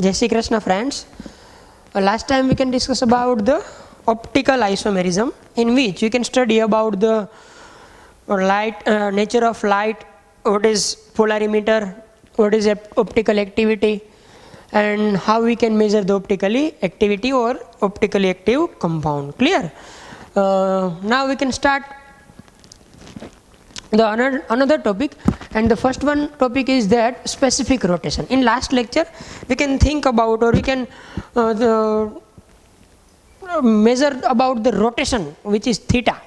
Jai Shri Krishna friends. Last time we can discuss about the optical isomerism, in which we can study about the light, nature of light, what is polarimeter, what is optical activity, and how we can measure the optically activity or optically active compound. Clear? Now we can start the another topic, and the first one topic is that specific rotation. In last lecture we can think about, or we can measure about the rotation, which is theta.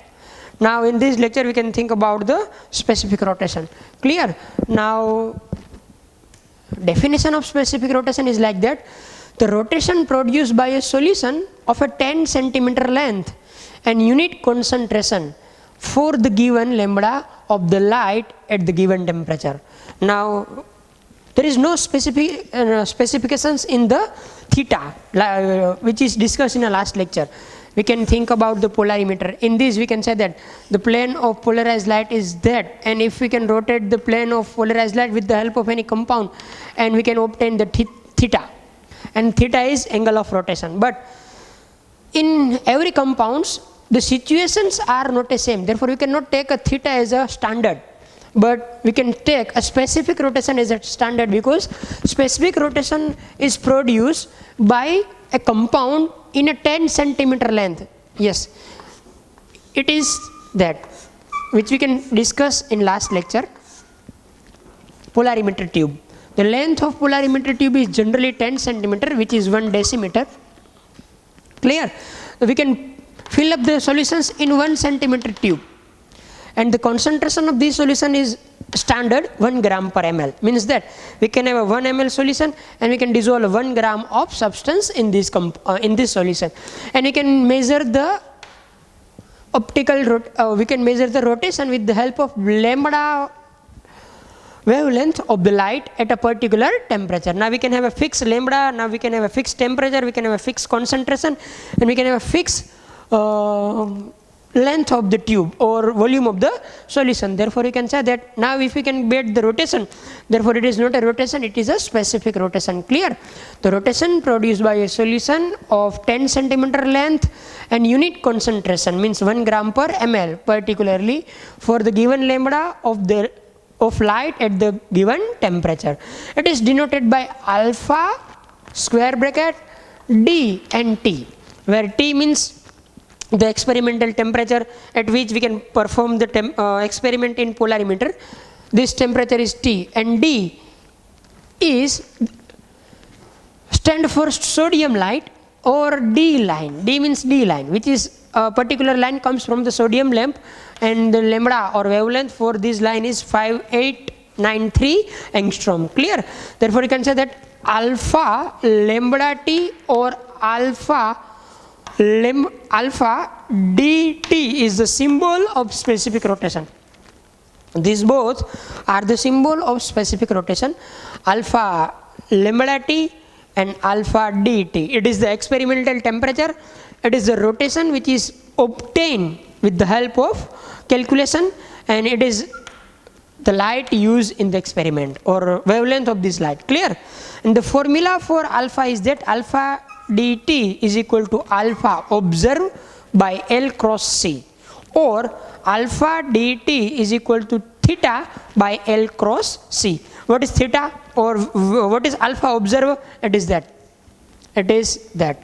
Now in this lecture we can think about the specific rotation. Clear? Now definition of specific rotation is like that: the rotation produced by a solution of a 10 centimeter length and unit concentration for the given lambda of the light at the given temperature. Now there is no specifications in the theta, which is discussed in the last lecture. We can think about the polarimeter. In this we can say that the plane of polarized light is that, and if we can rotate the plane of polarized light with the help of any compound, and we can obtain the theta, and theta is angle of rotation. But in every compounds the situations are not the same, therefore we cannot take a theta as a standard, but we can take a specific rotation as a standard, because specific rotation is produced by a compound in a 10 centimeter length. Yes, it is that which we can discuss in last lecture. Polarimeter tube. The length of polarimeter tube is generally 10 centimeter, which is 1 decimeter. Clear? We can fill up the solutions in 1 centimeter tube, and the concentration of this solution is standard 1 gram per ml. Means that we can have a 1 ml solution and we can dissolve 1 gram of substance in this solution, and we can measure the we can measure the rotation with the help of lambda wavelength of the light at a particular temperature. Now we can have a fixed lambda, now we can have a fixed temperature, we can have a fixed concentration, and we can have a fixed length of the tube or volume of the solution. Therefore you can say that now if we can get the rotation, therefore it is not a rotation, it is a specific rotation. Clear? The rotation produced by a solution of 10 centimeter length and unit concentration, means 1 gram per ml, particularly for the given lambda of light at the given temperature. It is denoted by alpha square bracket d and t, where t means the experimental temperature at which we can perform the experiment in polarimeter. This temperature is T, and D is stand for sodium light or D line. D means D line, which is a particular line comes from the sodium lamp, and the lambda or wavelength for this line is 5893 angstrom. Clear? Therefore you can say that alpha lambda T or alpha dt is the symbol of specific rotation. These both are the symbol of specific rotation, alpha lambda t and alpha dt. It is the experimental temperature, it is the rotation which is obtained with the help of calculation, and it is the light used in the experiment or wavelength of this light. Clear? And the formula for alpha is that alpha dt is equal to alpha observed by L cross C, or alpha dt is equal to theta by L cross C. What is theta or what is alpha observed? It is that. It is that.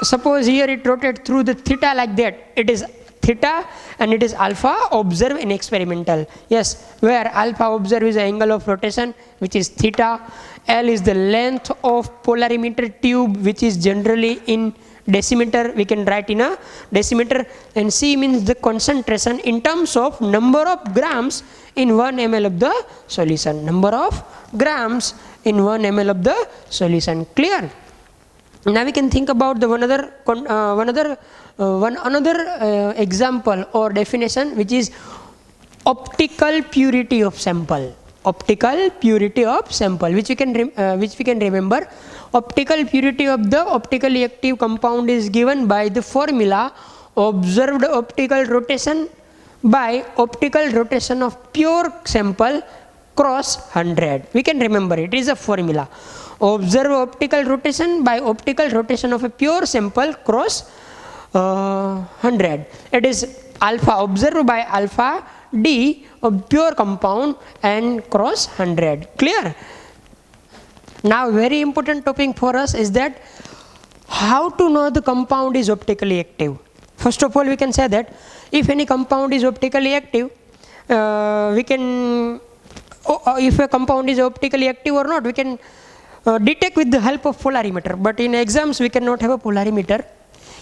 Suppose here it rotates through the theta like that. It is theta and it is alpha observed in experimental. Yes, where alpha observed is the angle of rotation, which is theta. L is the length of polarimeter tube, which is generally in decimeter. We can write in a decimeter, and C means the concentration in terms of number of grams in 1 ml of the solution. Number of grams in 1 ml of the solution. Clear? Now we can think about the another example or definition, which is optical purity of sample. Optical purity of sample, which we can remember. Optical purity of the optically active compound is given by the formula observed optical rotation by optical rotation of pure sample cross 100. We can remember it is a formula. Observe optical rotation by optical rotation of a pure sample cross 100. It is alpha observed by alpha D of pure compound and cross 100. Clear? Now very important topic for us is that how to know the compound is optically active. First of all, we can say that if any compound is optically active, we can, if a compound is optically active or not, we can detect with the help of polarimeter. But in exams we cannot have a polarimeter.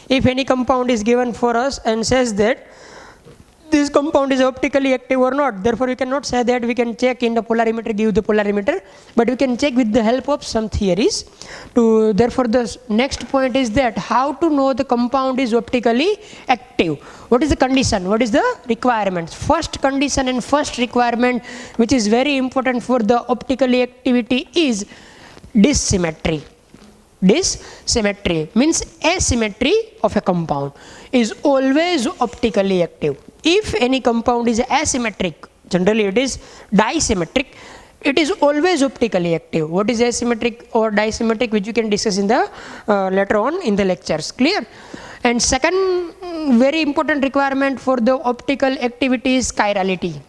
If any compound is given for us and says that this compound is optically active or not, therefore we cannot say that we can check in the polarimeter, give the polarimeter, but we can check with the help of some theories. Therefore the next point is that how to know the compound is optically active. What is the condition? What is the requirement? First condition and first requirement which is very important for the optically activity is dissymmetry. Dissymmetry means asymmetry of a compound is always optically active. If any compound is asymmetric, generally it is disymmetric, it is always optically active. What is asymmetric or disymmetric, which you can discuss in the later on in the lectures. Clear? And second very important requirement for the optical activity is chirality.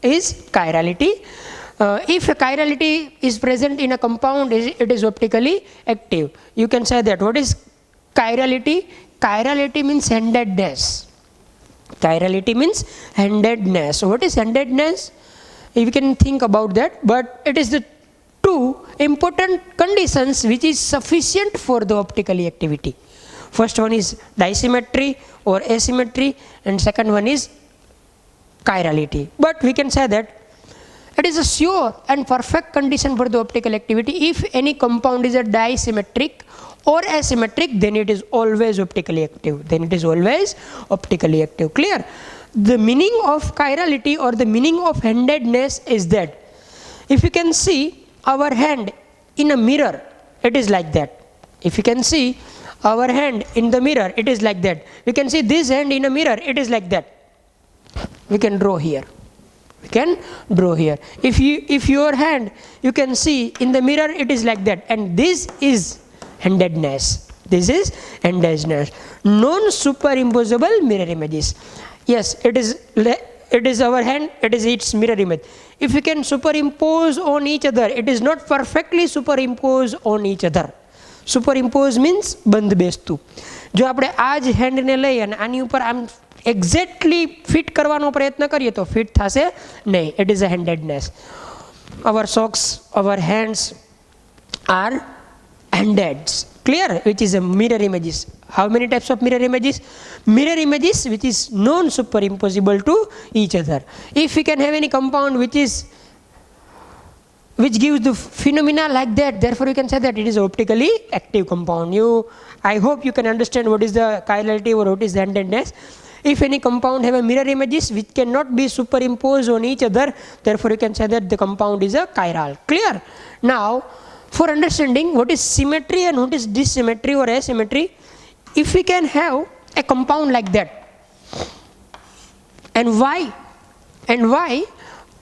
If a chirality is present in a compound, it is optically active. You can say that. What is chirality? Chirality means handedness. Chirality means handedness. What is handedness? You can think about that, but it is the two important conditions which is sufficient for the optically activity. First one is disymmetry or asymmetry, and second one is chirality. But we can say that it is a sure and perfect condition for the optical activity. If any compound is a disymmetric or asymmetric, then it is always optically active. Clear? The meaning of chirality or the meaning of handedness is that if you can see our hand in a mirror, it is like that. If you can see our hand in the mirror, it is like that. We can see this hand in a mirror, it is like that. We can draw here. If your hand you can see in the mirror, it is like that, and this is handedness. Non-superimposable mirror images. Yes, it is our hand, it is its mirror image. If we can superimpose on each other, it is not perfectly superimposed on each other. Superimpose means બંધ બેસતું. જો આપણે આ જ હેન્ડને લઈ અને આની ઉપર આમ એક્ઝેક્ટલી ફિટ કરવાનો પ્રયત્ન કરીએ તો ફિટ થશે નહીં. It is a handedness. our socks, our hands are handeds. Clear? Which is a mirror images. How many types of mirror images? Mirror images which is non-superimposable to each other. If we can have any compound which gives the phenomena like that, therefore you can say that it is optically active compound. I hope you can understand what is the chirality or what is the handedness. If any compound have a mirror images which cannot be superimposed on each other, therefore you can say that the compound is a chiral. Clear? Now, for understanding what is symmetry and what is dissymmetry or asymmetry, if we can have a compound like that, and why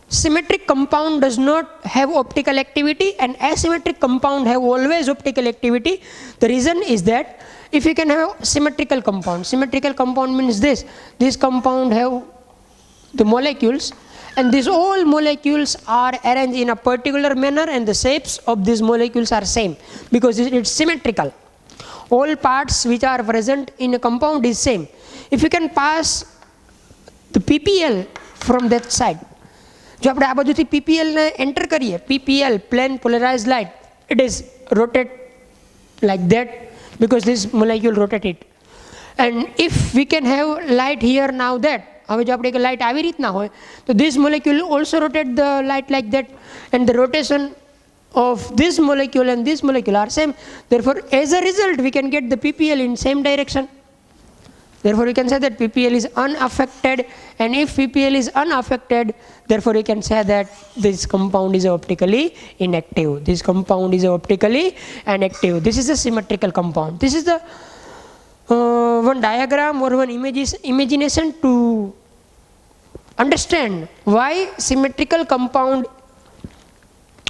symmetric compound does not have optical activity and asymmetric compound have always optical activity, the reason is that if you can have symmetrical compound means this compound have the molecules, and these all molecules are arranged in a particular manner and the shapes of these molecules are same because it's symmetrical. All parts which are present in a compound is same. If you can pass the PPL from that side, જો આપણે આ બાજુથી PPL ને enter કરીએ, PPL plane polarized light, it is rotate like that because this molecule rotate it. And if we can have light here now that, હવે જો આપણે light આવી રીતના હોય તો this molecule also rotate the light like that, and the rotation of this molecule and this molecule are same. Therefore as a result we can get the PPL in same direction. Therefore we can say that PPL is unaffected, and if PPL is unaffected, therefore we can say that this compound is optically inactive. This is a symmetrical compound. This is the one diagram or one imagination to understand why symmetrical compound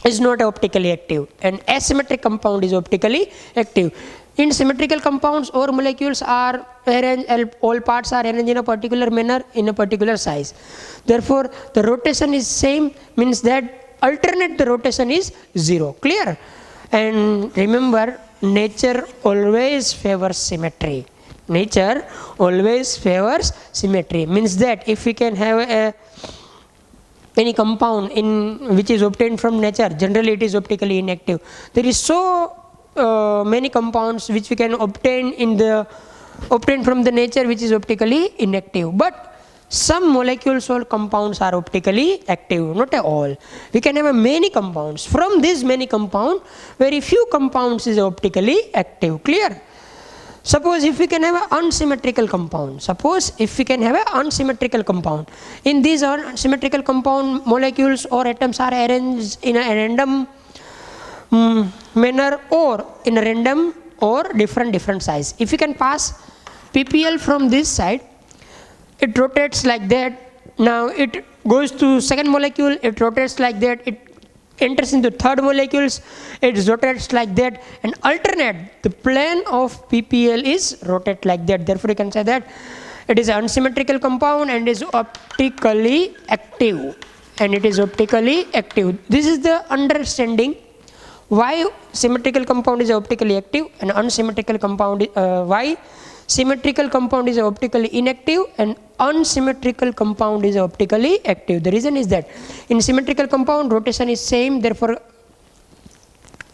is not optically active, and asymmetric compound is optically active. In symmetrical compounds, all molecules are arranged, all parts are arranged in a particular manner in a particular size. Therefore, the rotation is same, means that alternate the rotation is 0. Clear? And remember, nature always favors symmetry. Nature always favors symmetry, means that if we can have any compound in which is obtained from nature, generally it is optically inactive. There is so many compounds which we can obtain from the nature which is optically inactive, but some molecules or compounds are optically active, not all. We can have many compounds. From these many compounds, very few compounds is optically active. Clear? Suppose if we can have an unsymmetrical compound. In these unsymmetrical compound, molecules or atoms are arranged in a random manner or in a random or different size. If you can pass PPL from this side, it rotates like that. Now it goes to second molecule, it rotates like that. It enters into third molecules, it rotates like that, and alternate the plane of PPL is rotate like that. Therefore, you can say that it is an unsymmetrical compound and is optically active. This is the understanding why symmetrical compound is optically active and unsymmetrical compound why symmetrical compound is optically inactive and unsymmetrical compound is optically active. The reason is that in symmetrical compound rotation is same, therefore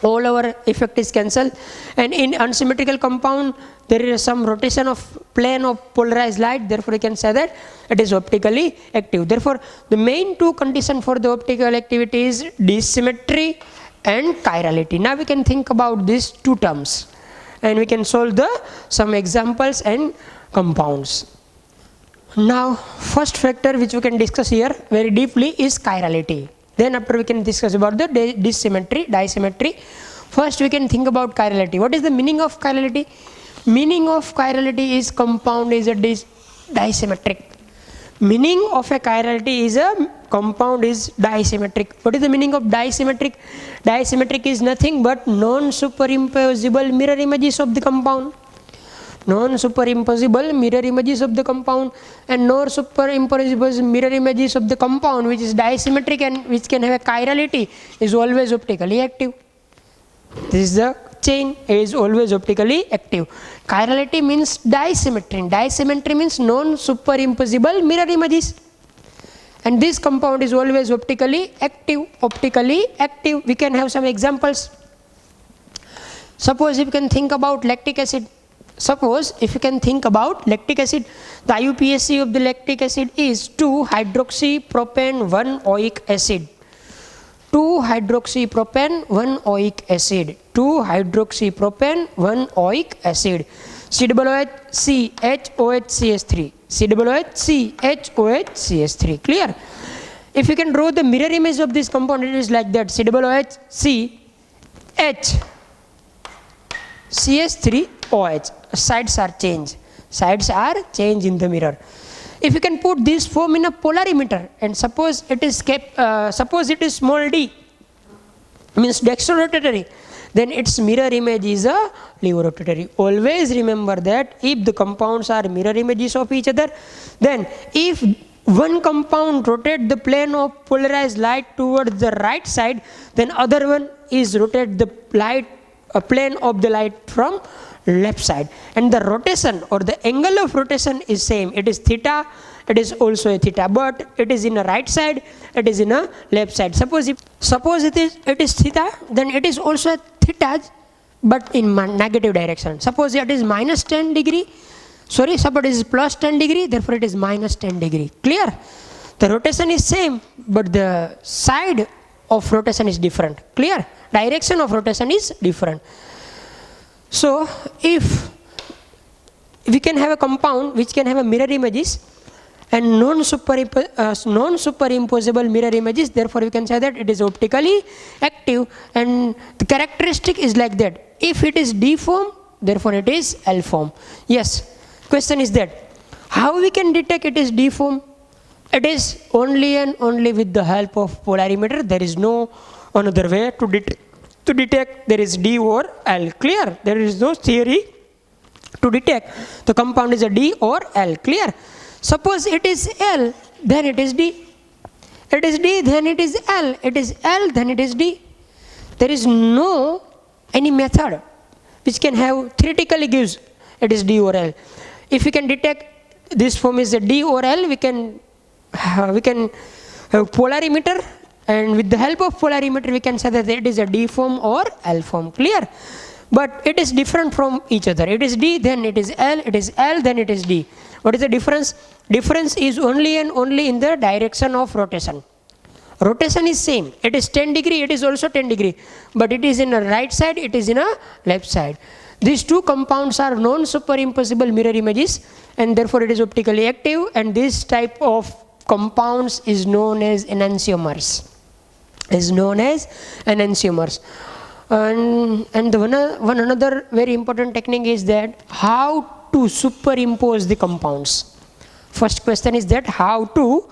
all our effect is cancelled, and in unsymmetrical compound there is some rotation of plane of polarized light, therefore you can say that it is optically active. Therefore, the main two conditions for the optical activity is dissymmetry and chirality. Now we can think about these two terms and we can solve some examples and compounds. Now first factor which we can discuss here very deeply is chirality. Then after we can discuss about the disymmetry. First we can think about chirality. What is the meaning of chirality? Meaning of chirality is compound is a disymmetric. Meaning of a chirality is a compound is disymmetric. What is the meaning of disymmetric? Disymmetric is nothing but non-superimposable mirror images of the compound. Non-superimposable mirror images of the compound, and non-superimposable mirror images of the compound which is disymmetric and which can have a chirality is always optically active. This is the chain, is always optically active. Chirality means disymmetry. Disymmetry means non-superimposable mirror images. And this compound is always optically active. We can have some examples. Suppose if you can think about lactic acid. The IUPAC of the lactic acid is 2-hydroxypropane 1-oic acid. 2-hydroxypropane 1-oic acid. 2-hydroxypropane 1-oic acid. COOH-CHOHCH3. COOH-CHOHCH3. Clear? If you can draw the mirror image of this compound, it is like that. COOH-CH3OH. Sides are changed in the mirror. If you can put this form in a polarimeter and suppose it is small d, means dextrorotatory, then its mirror image is a levorotatory. Always remember that if the compounds are mirror images of each other, then if one compound rotate the plane of polarized light towards the right side, then other one is rotate the plane of the light from left side, and the rotation or the angle of rotation is same. It is theta, it is also a theta, but it is in a right side, it is in a left side. Suppose it is theta, then it is also a theta but in negative direction. Suppose it is minus 10 degree, suppose it is plus 10 degree, therefore it is minus 10 degree. Clear? The rotation is same but the side of rotation is different. Clear? Direction of rotation is different. So if we can have a compound which can have a mirror images and non-superimposable mirror images, therefore we can say that it is optically active, and the characteristic is like that. If it is D form, therefore it is L form. Yes, question is that how we can detect it is D form? It is only and only with the help of polarimeter. There is no another way to detect there is D or L. Clear? There is no theory to detect the compound is a D or L. Clear? Suppose it is L, then it is D. It is D, then it is L. It is L, then it is D. There is no any method which can have theoretically gives it is D or L. If we can detect this form is a D or L, we can have polarimeter, and with the help of polarimeter we can say that it is a D form or L form. Clear? But it is different from each other. It is D, then it is L. It is L, then it is D. What is the difference? Difference is only and only in the direction of rotation. Rotation is same. It is 10 degree, it is also 10 degree. But it is in a right side, it is in a left side. These two compounds are non-superimposable mirror images, and therefore it is optically active, and this type of compounds is known as enantiomers. And one another very important technique is that how to superimpose the compounds. First question is that how to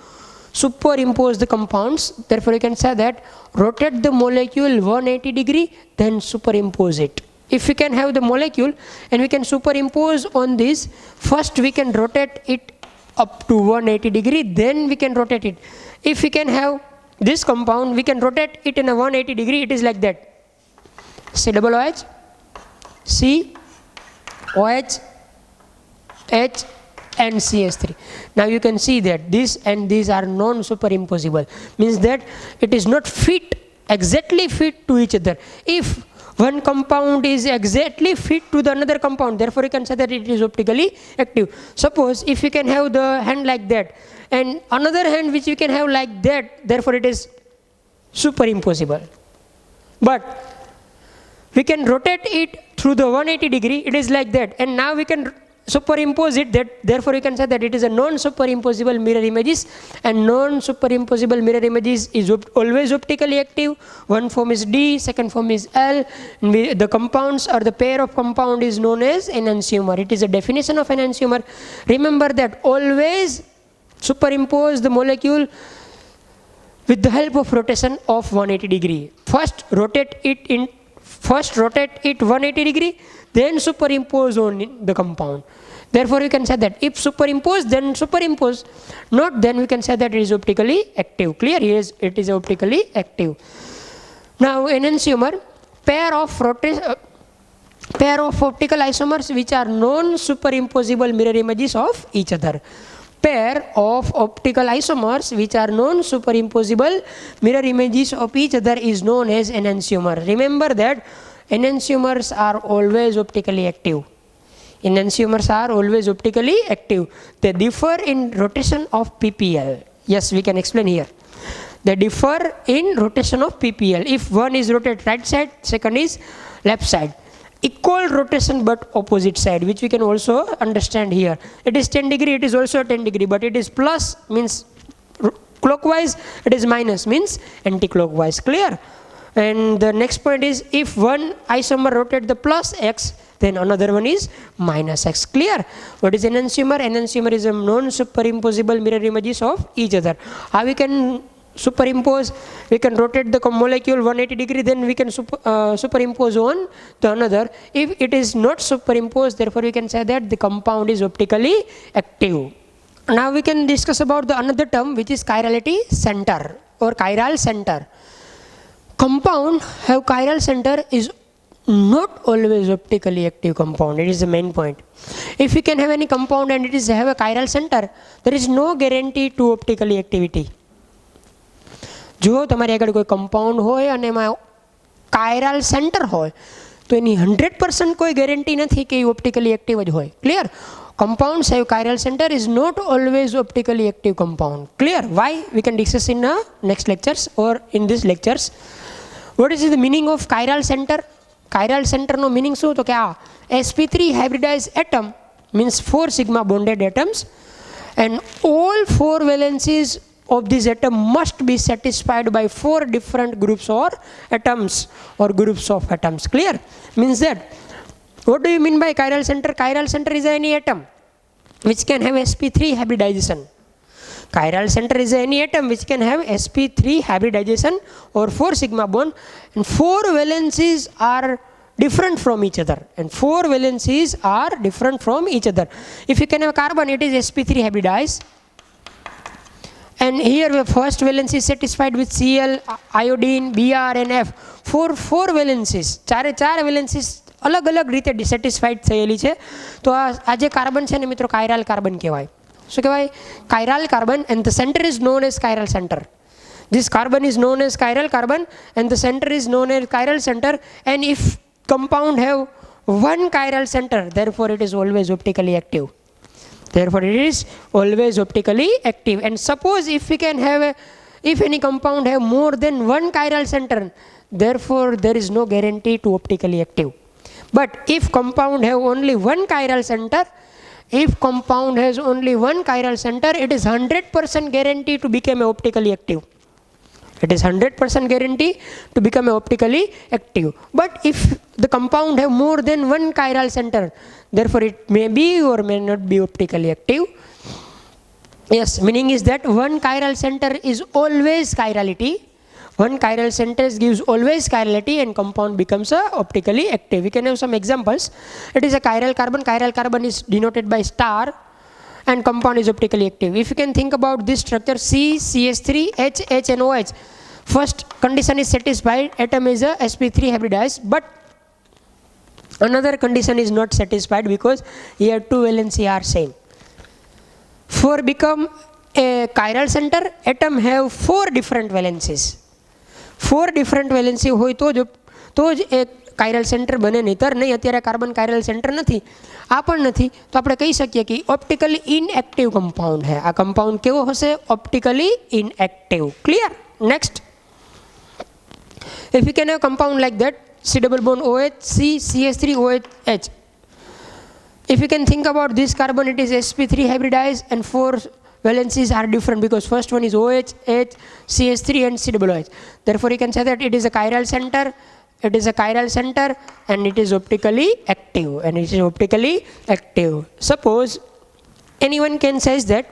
superimpose the compounds. Therefore you can say that rotate the molecule 180 degree, then superimpose it. If we can have the molecule and we can superimpose on this, first we can rotate it up to 180 degree, then we can rotate it. If we can have this compound, we can rotate it in a 180 degree, it is like that. COOH, C, OH, H and CH3. Now you can see that this and these are non-superimposable. Means that it is not exactly fit to each other. If one compound is exactly fit to the another compound, therefore you can say that it is optically active. Suppose if you can have the hand like that and another hand which you can have like that, therefore it is superimposable. But we can rotate it through the 180 degree, it is like that, and now we can superimpose it, therefore you can say that it is a non-superimposable mirror images, and non-superimposable mirror images is always optically active. One form is D, second form is L. The compounds or the pair of compound is known as enantiomer. It is a definition of enantiomer. Remember that always superimpose the molecule with the help of rotation of 180 degree. First rotate it 180 degree, then superimpose on the compound. Therefore you can say that if superimpose, then superimpose. Not then we can say that it is optically active. Clear? Yes, it is optically active. Now enantiomer, pair of optical isomers which are non-superimposable mirror images of each other. Pair of optical isomers which are non-superimposable mirror images of each other is known as enantiomer. Remember that enantiomers are always optically active. Enantiomers are always optically active. They differ in rotation of PPL. Yes, we can explain here. They differ in rotation of PPL. If one is rotated right side, second is left side. Equal rotation but opposite side, which we can also understand here. It is 10 degree, it is also 10 degree, but it is plus means clockwise, it is minus means anti-clockwise. Clear? And the next point is if one isomer rotate the plus x, then another one is minus x. Clear? What is enantiomer? Enantiomer is a non-superimposable mirror images of each other. How we can superimpose? We can rotate the molecule 180 degree, then we can superimpose on the another. If it is not superimposed, therefore we can say that the compound is optically active. Now we can discuss about the another term which is chirality center or chiral center. Compound have chiral center is not always optically active compound. It is the main point. If we can have any compound and it is have a chiral center, there is no guarantee to optically activity. જો તમારી આગળ કોઈ compound હોય અને એમાં કાયરલ centre હોય તો એની 100% કોઈ ગેરંટી નથી કે એ ઓપ્ટિકલી એક્ટિવ જ હોય. Clear? Compounds have chiral center is not always optically active compound. Clear? Why? We can discuss in next lectures or in these lectures. What is the meaning of chiral center? Chiral center no meaning શું? તો કે આ sp3 hybridized atom means 4 sigma bonded atoms, and all 4 valencies of this atom must be satisfied by 4 different groups or atoms or groups of atoms. Clear? Means that what do you mean by chiral center? Chiral center is any atom which can have sp3 hybridization. Chiral center is any atom which can have sp3 hybridization or 4 sigma bond, and 4 valencies are different from each other, and 4 valencies are different from each other. If you can have carbon, it is sp3 hybridized, and here the first valency is satisfied with Cl, iodine, Br and F. 4 valencies, ચારે valencies અલગ અલગ રીતે ડિસેટિસ્ફાઈડ થયેલી છે. તો આ જે carbon છે ને મિત્રો કાયરાલ કાર્બન કહેવાય. શું કહેવાય? કાયરાલ carbon, and the center is known as chiral center. This carbon is known as chiral carbon and the center is known as chiral center, and if compound have one chiral center, therefore it is always optically active. Therefore it is always optically active. And suppose if we can have if any compound have more than one chiral center, therefore there is no guarantee to optically active. But if compound have only one chiral center, if compound has only one chiral center, it is 100% guarantee to become optically active. It is 100% guarantee to become optically active. But if the compound have more than one chiral center, therefore it may be or may not be optically active. Yes, meaning is that one chiral center is always chirality. One chiral center gives always chirality and compound becomes optically active. We can have some examples. It is a chiral carbon. Chiral carbon is denoted by star and compound is optically active. If you can think about this structure C, CH3, H, H and OH. First condition is satisfied, atom is a sp3 hybridized, but another condition is not satisfied because here 2 valency are same. For become a chiral center, atom have 4 different valencies. 4 different valency હોય તો જ એક chiral center બને, નહીતર નહીં. અત્યારે carbon chiral center નથી, આ પણ નથી, તો આપણે કહી શકીએ કે optically inactive compound है. આ compound કેવો હશે? Optically inactive. Clear? Next, if we can have compound like that, C double bond OH, C, CH3, OH, H. If you can think about this carbon, it is sp3 hybridized and 4 valencies are different because first one is OH, H, CH3 and C double OH. Therefore you can say that it is a chiral center, it is a chiral center and it is optically active, and it is optically active. Suppose anyone can say that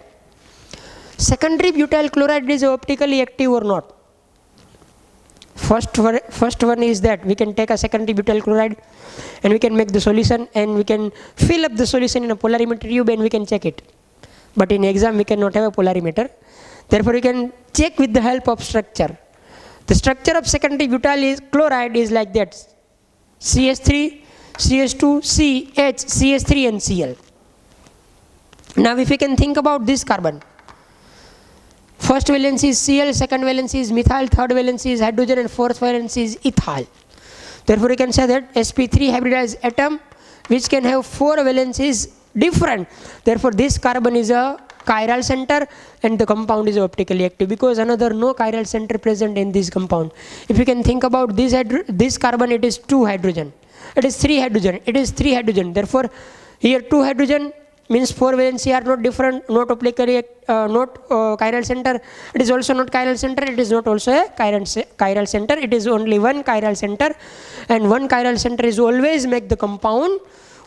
secondary butyl chloride is optically active or not. First one is that we can take a secondary butyl chloride and we can make the solution and we can fill up the solution in a polarimeter tube and we can check it. But in exam we cannot have a polarimeter. Therefore we can check with the help of structure. The structure of secondary butyl chloride is like that: CH3, CH2, C, H, CH3 and Cl. Now if we can think about this carbon, first valency is Cl, second valency is methyl, third valency is hydrogen and fourth valency is ethyl. Therefore you can say that sp3 hybridized atom which can have 4 valencies different. Therefore this carbon is a chiral center and the compound is optically active because another no chiral center present in this compound. If you can think about this carbon, it is 2 hydrogen, it is 3 hydrogen, it is 3 hydrogen. Therefore here 2 hydrogen means 4 valency are not different, not optically not chiral center. It is also not chiral center, it is not also a chiral center. It is only one chiral center, and one chiral center is always make the compound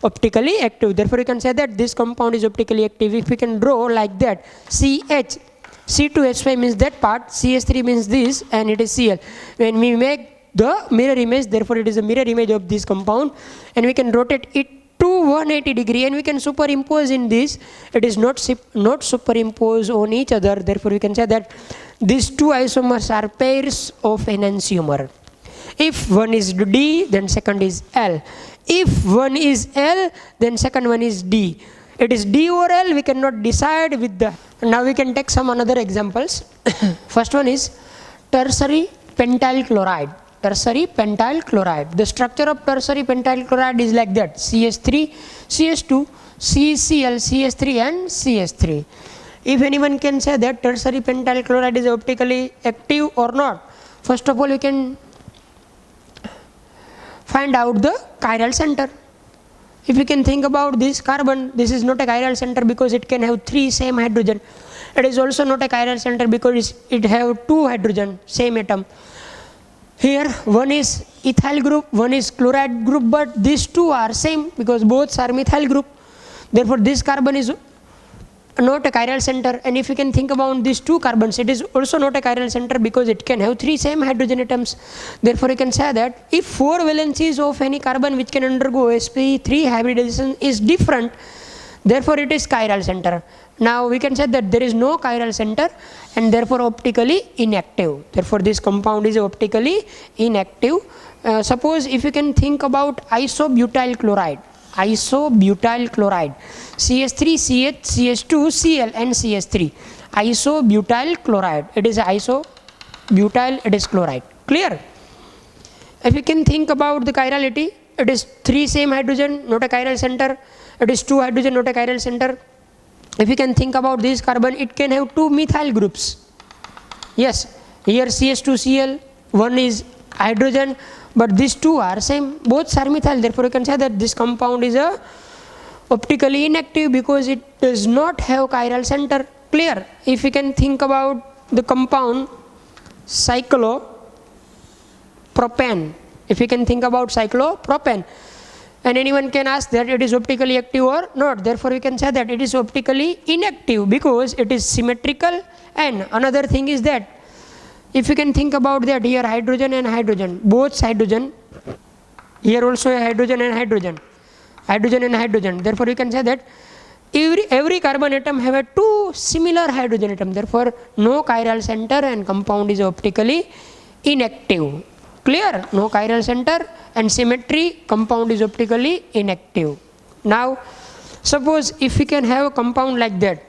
optically active. Therefore you can say that this compound is optically active. If we can draw like that, CH, C2H5 means that part, CH3 means this, and it is Cl. When we make the mirror image, therefore it is a mirror image of this compound, and we can rotate it to 180 degree and we can superimpose in this. It is not superimposed on each other. Therefore we can say that these 2 isomers are pairs of enantiomer. If one is D, then second is L. If one is L, then second one is D. It is D or L, we cannot decide with the. Now we can take some another examples. First one is tertiary pentyl chloride. Tertiary pentyl chloride. The structure of tertiary pentyl chloride is like that: CH3, CH2, CCl, CH3 and CH3. If anyone can say that tertiary pentyl chloride is optically active or not, first of all you can find out the chiral center. If you can think about this carbon, this is not a chiral center because it can have 3 same hydrogen. It is also not a chiral center because it have 2 hydrogen, same atom. Here one is ethyl group, one is chloride group, but these 2 are same because both are methyl group. Therefore this carbon is not a chiral center, and if you can think about these two carbons, it is also not a chiral center because it can have 3 same hydrogen atoms. Therefore you can say that if 4 valencies of any carbon which can undergo sp3 hybridization is different, therefore it is chiral center. Now we can say that there is no chiral center and therefore optically inactive. Therefore this compound is optically inactive. Suppose if you can think about isobutyl chloride, CH3, CH, CH2, Cl and CH3, isobutyl chloride, it is isobutyl, it is chloride. Clear? If you can think about the chirality, it is 3 same hydrogen, not a chiral center. It is 2 hydrogen, not a chiral center. If you can think about this carbon, it can have 2 methyl groups. Yes, here CH2Cl, one is hydrogen, but these two are same, both are methyl. Therefore you can say that this compound is a optically inactive because it does not have chiral center. Clear? If you can think about the compound cyclopropane, if you can think about cyclopropane, and anyone can ask that it is optically active or not. Therefore we can say that it is optically inactive because it is symmetrical. And another thing is that if you can think about that, here hydrogen and hydrogen, both hydrogen, here also a hydrogen and hydrogen, therefore you can say that every carbon atom have a 2 similar hydrogen atom, therefore no chiral center and compound is optically inactive. Clear? No chiral center and symmetry, compound is optically inactive. Now suppose if we can have a compound like that,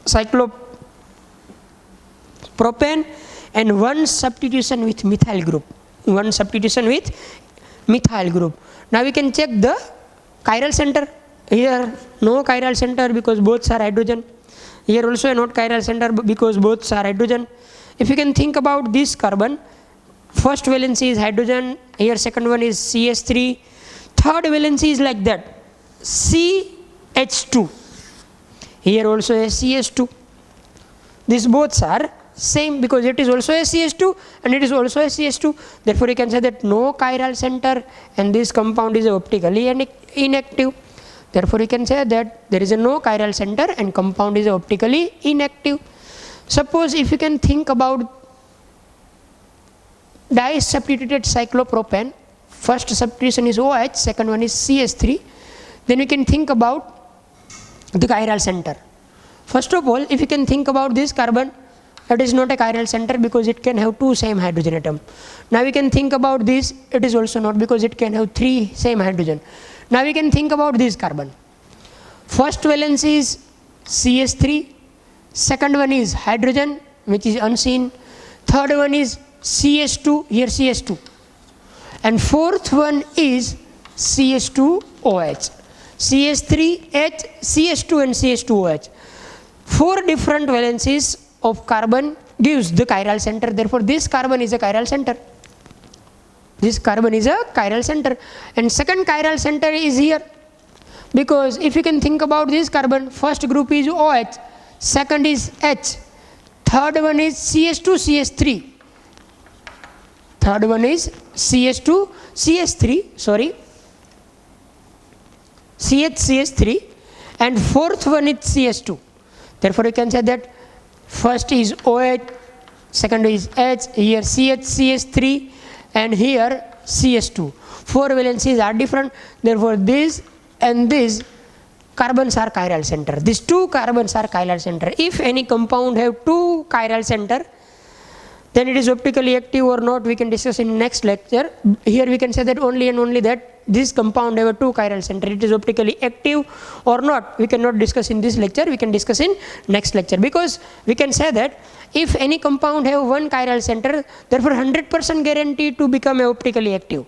cyclopropane, and one substitution with methyl group, now we can check the chiral center. Here no chiral center because both are hydrogen, here also not chiral center because both are hydrogen. If you can think about this carbon, first valency is hydrogen, here second one is CH3, third valency is like that, CH2, here also a CH2. These both are same because it is also a CH2 and it is also a CH2. Therefore you can say that no chiral center and this compound is optically inactive. Therefore you can say that there is a no chiral center and compound is optically inactive. Suppose if you can think about disubstituted cyclopropane, first substitution is OH, second one is CH3, then you can think about the chiral center. First of all, if you can think about this carbon, it is not a chiral center because it can have 2 same hydrogen atom. Now we can think about this, it is also not because it can have 3 same hydrogen. Now we can think about this carbon. First valence is CH3, second one is hydrogen which is unseen, third one is CH2, here CH2, and fourth one is CH2OH, CH3H, CH2 and CH2OH. 4 different valencies of carbon gives the chiral center. Therefore this carbon is a chiral center. This carbon is a chiral center, and second chiral center is here because if you can think about this carbon, first group is OH, second is H, third one is CH2 CH3, third one is CH2 CH3, sorry, CH3, and fourth one is CH2. Therefore you can say that first is OH, second is H, here CH, CH3, and here CH2. 4 valencies are different, therefore this and this carbons are chiral center. These 2 carbons are chiral center. If any compound have 2 chiral center, then it is optically active or not, we can discuss in next lecture. Here we can say that only and only that this compound have a 2 chiral center, it is optically active or not, we cannot discuss in this lecture, we can discuss in next lecture, because we can say that if any compound have 1 chiral center, therefore 100% guarantee to become optically active.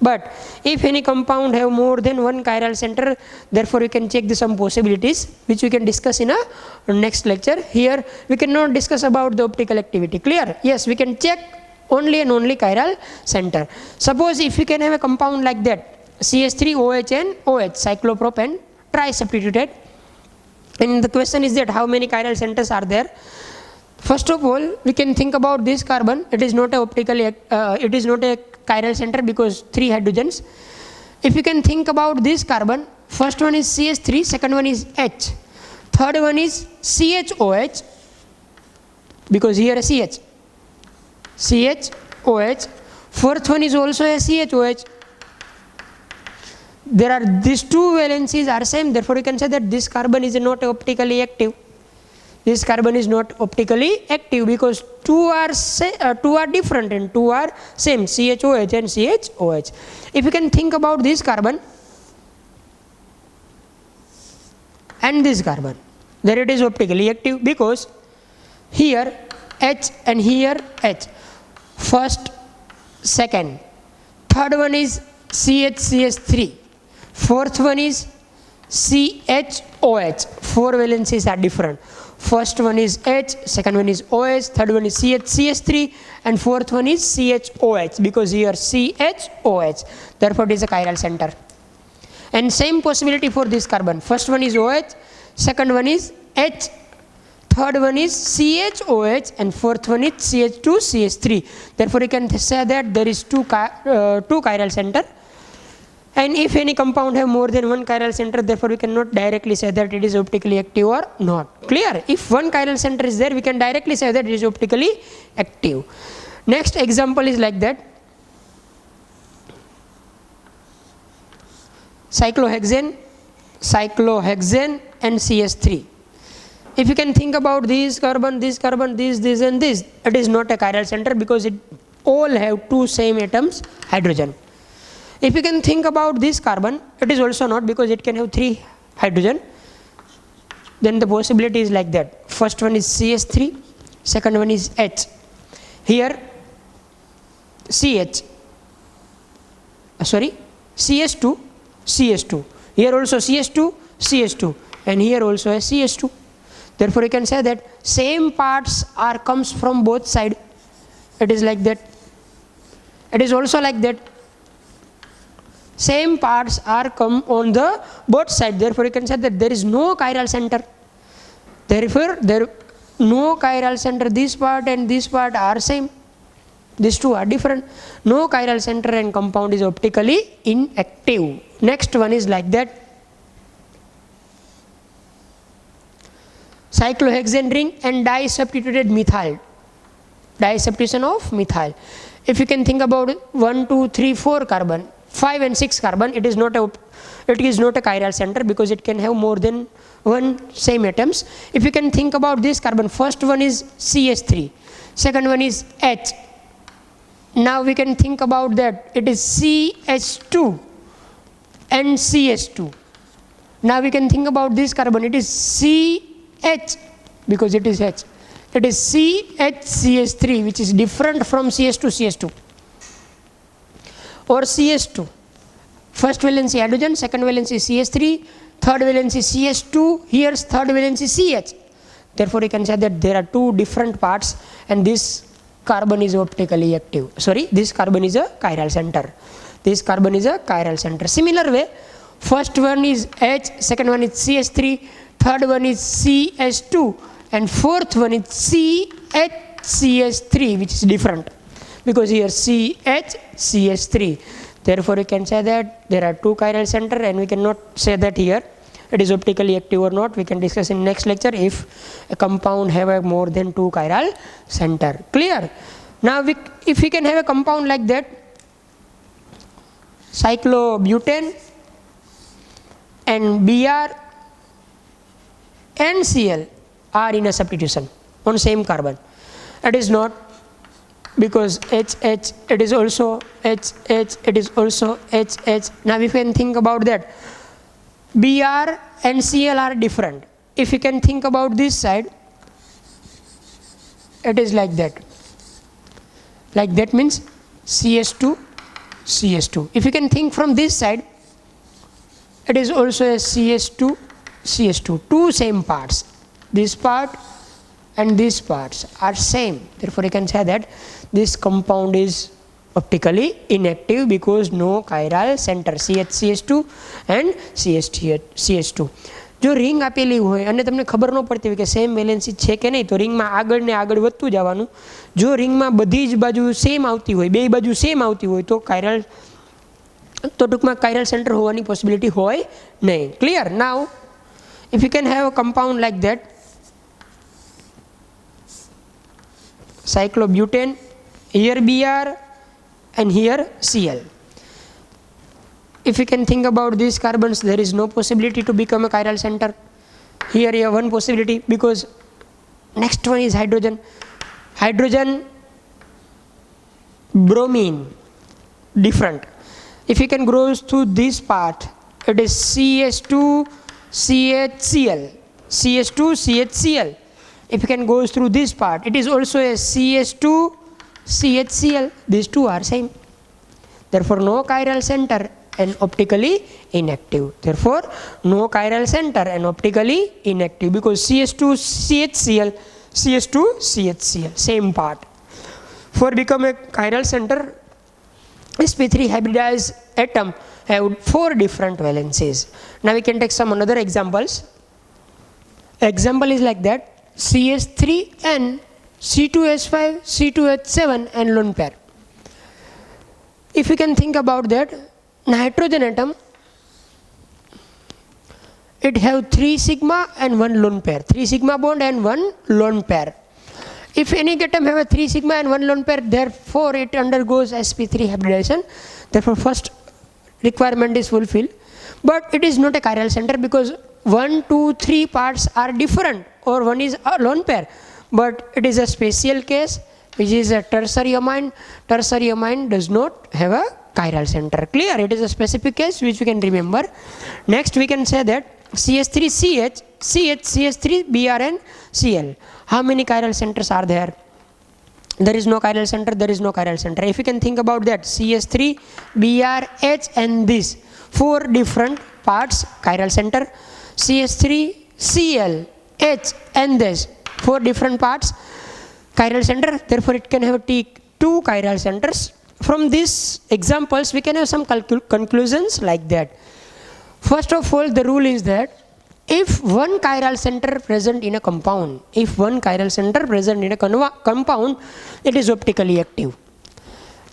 But if any compound have more than 1 chiral center, therefore you can check some possibilities which we can discuss in a next lecture. Here we cannot discuss about the optical activity. Clear? Yes, we can check only and only chiral center. Suppose if you can have a compound like that, CH3, OH and OH, cyclopropane, trisubstituted, and the question is that how many chiral centers are there? First of all, we can think about this carbon, it is not a chiral center because 3 hydrogens. If you can think about this carbon, first one is CH3, second one is H, third one is CHOH, because here a CHOH, fourth one is also a CHOH. There are these two valencies are same, therefore you can say that this carbon is not optically active. This carbon is not optically active because two are different and two are same, CHOH and CHOH. If you can think about this carbon and this carbon, there it is optically active because here H and here H, first, second, third one is CH3, fourth one is CHOH. Four valencies are different. First one is H, second one is OH, third one is CH3, and fourth one is CHOH because here CHOH. Therefore, it is a chiral center. And same possibility for this carbon. First one is OH, second one is H, third one is CHOH, and fourth one is CH2, CH3. Therefore, you can say that there is two chiral center. And if any compound have more than one chiral center, therefore we cannot directly say that it is optically active or not. Clear? If one chiral center is there, we can directly say that it is optically active. Next example is like that. Cyclohexane and CH3. If you can think about this carbon, this and this, it is not a chiral center because it all have two same atoms hydrogen. If you can think about this carbon, it is also not because it can have 3 hydrogen. Then the possibility is like that. First one is CH3, second one is H. Here CH2. Here also CH2, and here also a CH2. Therefore, you can say that same parts comes from both sides. It is like that. It is also like that. Same parts are come on the both sides. Therefore, you can say that there is no chiral center. Therefore, there no chiral center. This part and this part are same. These two are different. No chiral center and compound is optically inactive. Next one is like that. Cyclohexane ring and disubstituted methyl. Disubstitution of methyl. If you can think about 1, 2, 3, 4 carbon, 5 and 6 carbon, it is not a chiral center because it can have more than one same atoms. If you can think about this carbon, first one is CH3, second one is H. Now we can think about that it is CH2 and CH2. Now we can think about this carbon, it is CH because it is H. It is CH3, which is different from CH2 or CH2. First valency hydrogen, second valency CH3, third valency CH2, here's third valency CH. Therefore, you can say that there are two different parts and this carbon is optically active. This carbon is a chiral center. This carbon is a chiral center. Similar way, first one is H, second one is CH3, third one is CH2, and fourth one is CH3, which is different because here CH3. Therefore, you can say that there are two chiral center and we cannot say that here it is optically active or not. We can discuss in next lecture if a compound have a more than two chiral center. Clear? Now, if we can have a compound like that, cyclobutane and Br and Cl are in a substitution on same carbon. It is not because HH, it is also HH, it is also HH. Now we can think about that. Br and Cl are different. If you can think about this side, it is like that. Like that means CH2. If you can think from this side, it is also a CH2. Two same parts. This part and these parts are same. Therefore, you can say that this compound is optically inactive because no chiral center, CH2 and CH2. જો ring આપેલી હોય અને તમને ખબર ન પડતી હોય કે સેમ વેલેન્સી છે કે નહીં, તો રિંગમાં આગળ ને આગળ વધતું જવાનું. જો રિંગમાં બધી જ બાજુ સેમ આવતી હોય, બે બાજુ સેમ આવતી હોય તો ટૂંકમાં chiral center હોવાની પોસિબિલિટી હોય નહીં. Clear? Now If you can have a compound like that, cyclobutane, here Br and here Cl. If you can think about these carbons, there is no possibility to become a chiral center. Here you have one possibility, because next one is hydrogen. Hydrogen, bromine, different. If you can go through this part, it is CH2 CHCl, CH2 CHCl. If you can go through this part, it is also a CH2 CHCl. These two are same. Therefore, no chiral center and optically inactive. Therefore, no chiral center and optically inactive, because CH2 CHCl, CH2 CHCl, same part. For become a chiral center, sp3 hybridized atom have 4 different valencies. Now we can take some another examples. Example is like that: CH3N, C2H5, C2H7 and lone pair. If you can think about that, nitrogen atom, it have 3 sigma and 1 lone pair, 3 sigma bond and 1 lone pair. If any atom have a 3 sigma and 1 lone pair, therefore it undergoes sp3 hybridization. Therefore first requirement is fulfilled, but it is not a chiral center, because 1, 2, 3 parts are different, or one is a lone pair, but it is a special case which is a tertiary amine. Tertiary amine does not have a chiral center. Clear? It is a specific case which we can remember. Next we can say that CH3CH, CH, CH3, Br and Cl. How many chiral centers are there? There is no chiral center, there is no chiral center. If you can think about that, CH3, Br, H and this 4 different parts chiral center. CH3, Cl, H and this 4 different parts chiral center. Therefore it can have 2 chiral centers. From these examples we can have some conclusions like that. First of all, the rule is that if one chiral center present in a compound, if one chiral center present in a compound, it is optically active.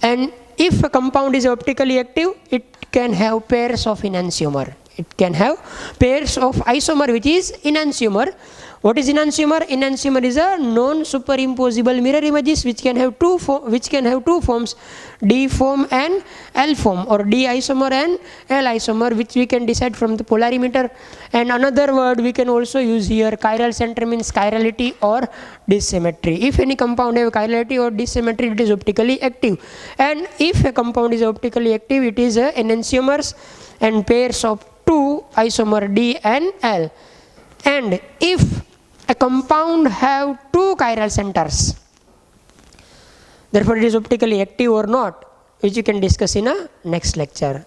And if a compound is optically active, it can have pairs of enantiomer. It can have pairs of isomer, which is enantiomer. What is enantiomer? Enantiomer is a non-superimposable mirror images which can have two forms, D form and L form, or D isomer and L isomer, which we can decide from the polarimeter. And another word we can also use here, chiral center means chirality or dissymmetry. If any compound have chirality or dissymmetry, it is optically active. And if a compound is optically active, it is enantiomers and pairs of 2 isomer D and L. And if a compound have 2 chiral centers, therefore it is optically active or not, which you can discuss in a next lecture.